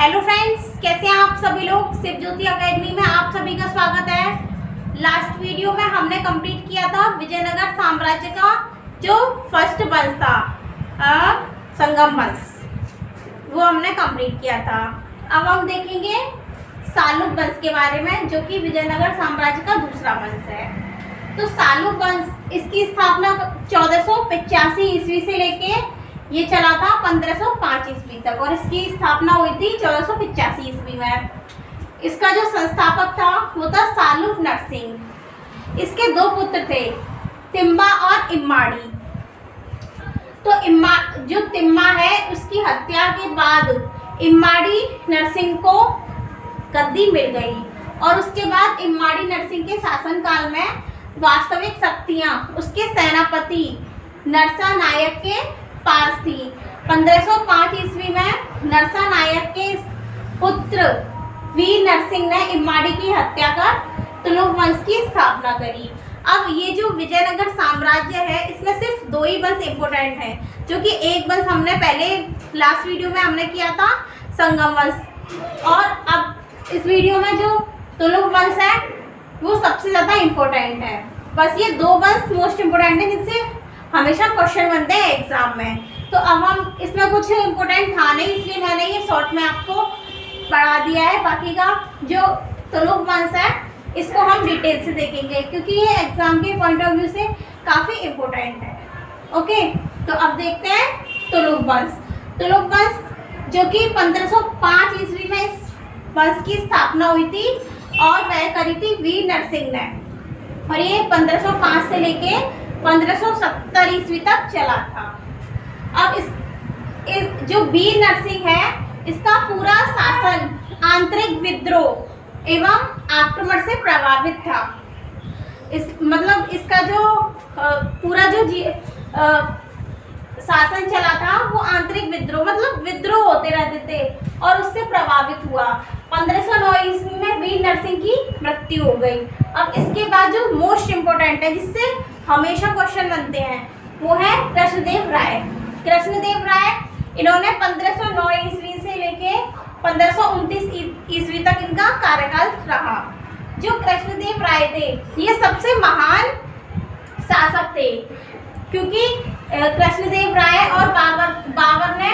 Hello friends, कैसे हैं आप सभी लोग। शिव ज्योति एकेडमी में आप सभी का स्वागत है। लास्ट वीडियो में हमने कंप्लीट किया था विजयनगर साम्राज्य का जो फर्स्ट वंश था, संगम वंश, वो हमने कंप्लीट किया था। अब हम देखेंगे सालुक वंश के बारे में, जो कि विजयनगर साम्राज्य का दूसरा वंश है। तो सालुक वंश, इसकी स्थापना 1485 ईस्वी से लेके ये चला था 1505 ईस्वी तक, और इसकी स्थापना हुई थी 1485 ईस्वी में। इसका जो संस्थापक था वो था सालुक नरसिंह। इसके दो पुत्र थे, तिम्मा और इम्माड़ी। तो जो तिम्मा है उसकी हत्या के बाद इम्माड़ी नरसिंह को गद्दी मिल गई, और उसके बाद इम्माड़ी नरसिंह के शासनकाल में वास्तविक शक्तियां उसके सेनापति नरसा नायक के पास थी। 1505 ईस्वी में नरसा नायक के पुत्र वीर नरसिंह ने इम्माड़ी की हत्या कर तुलुक वंश की स्थापना करी। अब ये जो विजयनगर साम्राज्य है, इसमें सिर्फ दो ही वंश इम्पोर्टेंट है, जो कि एक वंश हमने पहले लास्ट वीडियो में हमने किया था, संगम वंश, और अब इस वीडियो में जो तुलुक वंश है वो सबसे ज़्यादा इम्पोर्टेंट है। बस ये दो वंश मोस्ट इम्पोर्टेंट है, जिससे हमेशा क्वेश्चन बनते हैं एग्जाम में। तो अब हम इसमें कुछ इम्पोर्टेंट था नहीं, इसलिए मैंने ये शॉर्ट में आपको पढ़ा दिया है। बाकी का जो तुलुक वंश है इसको हम डिटेल से देखेंगे, क्योंकि ये एग्जाम के पॉइंट ऑफ व्यू से काफ़ी इम्पोर्टेंट है। ओके, तो अब देखते हैं तुलुक वंश। तुलुक वंश जो कि 1505 ईस्वी में इस वंश की स्थापना हुई थी, और वह करी थी वीर नरसिंह ने, और ये 1505 से लेके 1570 ईस्वी तक चला था। अब इस जो वीर नरसिंह है, इसका पूरा शासन आंतरिक विद्रोह एवं आक्रमण से प्रभावित था। इसका जो पूरा जो शासन चला था वो आंतरिक विद्रोह, विद्रोह होते रहते थे, और उससे प्रभावित हुआ। 1509 ईस्वी में वीर नरसिंह की मृत्यु हो गई। अब इसके बाद जो मोस्ट इम्पोर्टेंट है, जिससे हमेशा क्वेश्चन बनते हैं, वो है कृष्णदेव राय। कृष्णदेव राय, इन्होंने 1509 ईस्वी से लेके 1529 ईस्वी तक इनका कार्यकाल रहा। जो कृष्णदेव राय थे ये सबसे महान शासक थे, क्योंकि कृष्णदेव राय और बाबर ने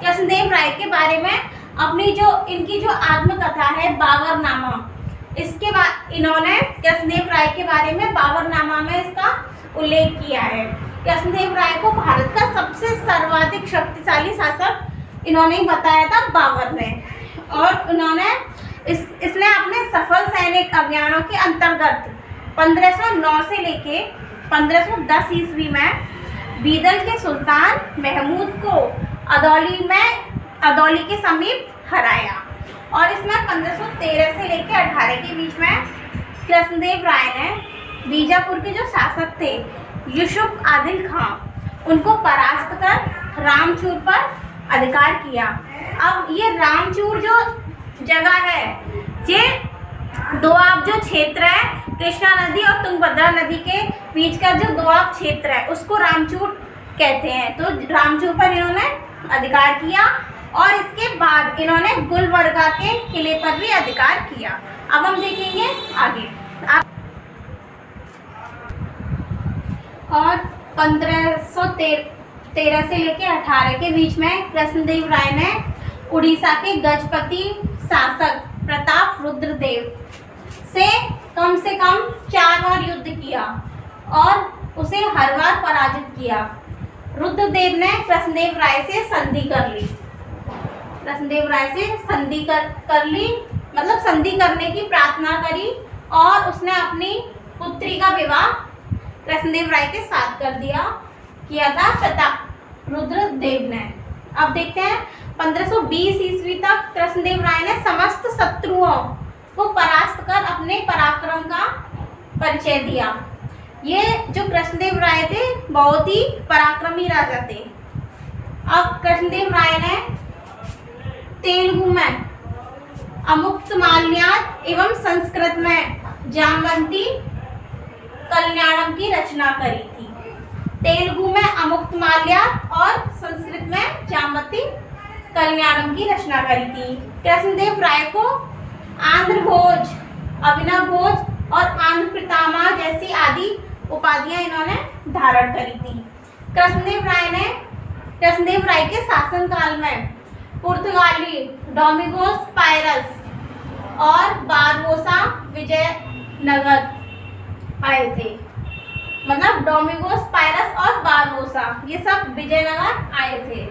कृष्णदेव राय के बारे में अपनी जो इनकी जो आत्मकथा है बाबरनामा, इसके बाद इन्होंने कृष्णदेव राय के बारे में बाबरनामा में इसका उल्लेख किया है। कृष्णदेव राय को भारत का सबसे सर्वाधिक शक्तिशाली शासक इन्होंने बताया था बाबर ने, और उन्होंने इसने अपने सफल सैनिक अभियानों के अंतर्गत 1509 से लेके 1510 ईस्वी में बीदल के सुल्तान महमूद को अदौली के समीप हराया, और इसमें 1513 से लेकर 18 के बीच में कृष्णदेव राय ने बीजापुर के जो शासक थे यूसुफ आदिल खां, उनको परास्त कर रामचूर पर अधिकार किया। अब ये रामचूर जो जगह है, ये दोआब जो क्षेत्र है, कृष्णा नदी और तुंगभद्रा नदी के बीच का जो दोआब क्षेत्र है, उसको रामचूर कहते हैं। तो रामचूर पर इन्होंने अधिकार किया, और इसके बाद इन्होंने गुलबर्गा के किले पर भी अधिकार किया। अब हम देखेंगे आगे। और 1513 से लेकर 18 के बीच में कृष्णदेव राय ने उड़ीसा के गजपति शासक प्रताप रुद्रदेव से कम 4 बार युद्ध किया, और उसे हर बार पराजित किया। रुद्रदेव ने कृष्णदेव राय से संधि कर ली। संधि करने की प्रार्थना करी, और उसने अपनी पुत्री का विवाह कृष्णदेव राय के साथ किया था प्रताप रुद्रदेव ने। अब देखते हैं 1520 ईस्वी तक कृष्णदेव राय ने समस्त शत्रुओं को परास्त कर अपने पराक्रम का परिचय दिया। ये जो कृष्णदेव राय थे बहुत ही पराक्रमी राजा थे। अब कृष्णदेव राय ने तेलुगु में अमुक्तमाल्यात एवं संस्कृत में जामवंती कल्याणम की रचना करी थी। तेलुगु में अमुक्तमाल्यात और संस्कृत में जामवंती कल्याणम की रचना करी थी। कृष्णदेव राय को आंध्र भोज, अभिनव भोज और आंध्र पितामह जैसी आदि उपाधियां इन्होंने धारण करी थी। कृष्णदेव राय के शासनकाल में पुर्तगाली डोमिंगोस पायरस और बारबोसा विजयनगर आए थे। मतलब डोमिंगोस पायरस और बारबोसा ये सब विजयनगर आए थे।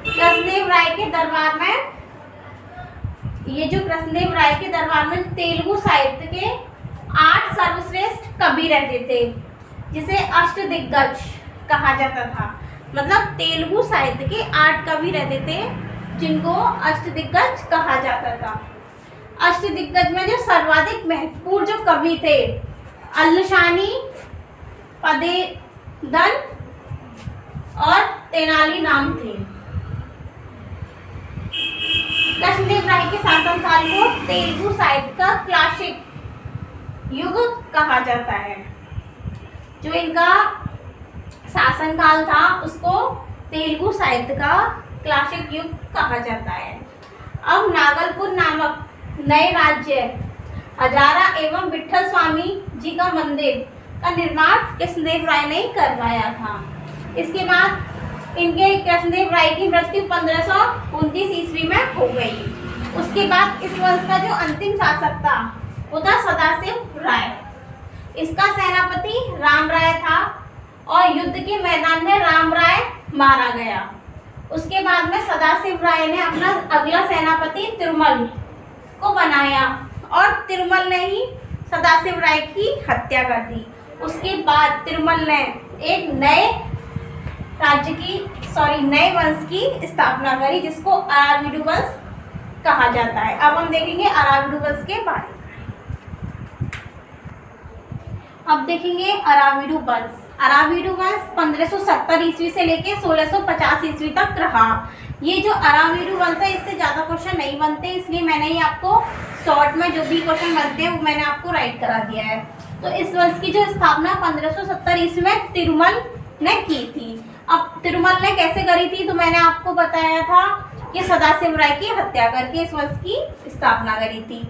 कृष्णदेव राय के दरबार में तेलुगु साहित्य के 8 सर्वश्रेष्ठ कवि रहते थे, जिसे अष्टदिग्गज कहा जाता था। मतलब तेलुगु साहित्य के 8 कवि रहते थे, जिनको अष्टदिग्गज कहा जाता था। अष्टदिग्गज में जो सर्वाधिक महत्वपूर्ण जो कवि थे, अल्लसानी, पदेदन और तेनाली नाम थे। कृष्णदेव राय के शासनकाल को तेलुगु साहित्य का क्लासिक युग कहा जाता है। जो इनका शासनकाल था उसको तेलुगु साहित्य का क्लासिक युग कहा जाता है। अब नागलपुर नामक नए राज्य हजारा एवं विठल स्वामी जी का मंदिर का निर्माण कृष्णदेव राय ने करवाया था। इसके बाद कृष्णदेव राय की मृत्यु 1529 ईस्वी में हो गई। उसके बाद इस वंश का जो अंतिम शासक था वो था सदाशिव राय। इसका सेनापति राम राय था और युद्ध के मैदान में राम राय मारा गया। उसके बाद में सदाशिव राय ने अपना अगला सेनापति तिरुमल को बनाया और तिरुमल ने ही सदाशिव राय की हत्या कर दी। उसके बाद तिरुमल ने एक नए वंश की स्थापना करी, जिसको अराविडु वंश कहा जाता है। अब हम देखेंगे अराविडु वंश के बारे में। अब देखेंगे अराविडु वंश। अराविडु वंश 1570 ईस्वी से लेकर 1650 ईस्वी तक रहा। ये जो अराविडु वंश है इससे ज़्यादा क्वेश्चन नहीं बनते, इसलिए मैंने ये आपको शॉर्ट में जो भी क्वेश्चन बनते हैं वो मैंने आपको राइट करा दिया है। तो इस वंश की जो स्थापना 1570 ईस्वी में तिरुमल ने की थी। अब तिरुमल ने कैसे करी थी, तो मैंने आपको बताया था कि सदाशिव राय की हत्या करके इस वंश की स्थापना करी थी।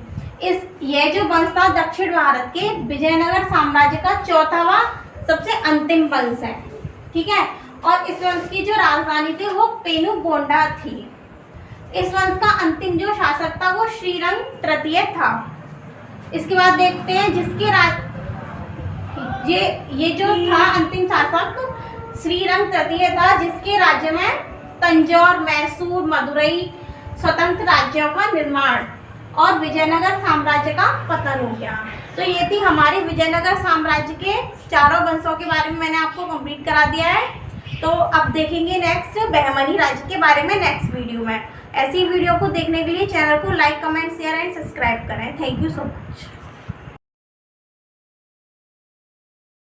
यह जो वंश था दक्षिण भारत के विजयनगर साम्राज्य का 4वां सबसे अंतिम वंश है, ठीक है। और इस वंश की जो राजधानी थी वो पेनुगोंडा थी। इस वंश का अंतिम जो शासक था वो श्रीरंग तृतीय था। इसके बाद देखते हैं ये जो था अंतिम शासक श्रीरंग तृतीय था, जिसके राज्य में तंजौर, मैसूर, मदुरई स्वतंत्र राज्यों का निर्माण और विजयनगर साम्राज्य का पतन हो गया। तो ये थी हमारी विजयनगर साम्राज्य के 4 वंशों के बारे में मैंने आपको कंप्लीट करा दिया है। तो अब देखेंगे नेक्स्ट बहमनी राज्य के बारे में नेक्स्ट वीडियो में। ऐसी वीडियो को देखने के लिए चैनल को like, comment, share and subscribe करें। Thank you so much.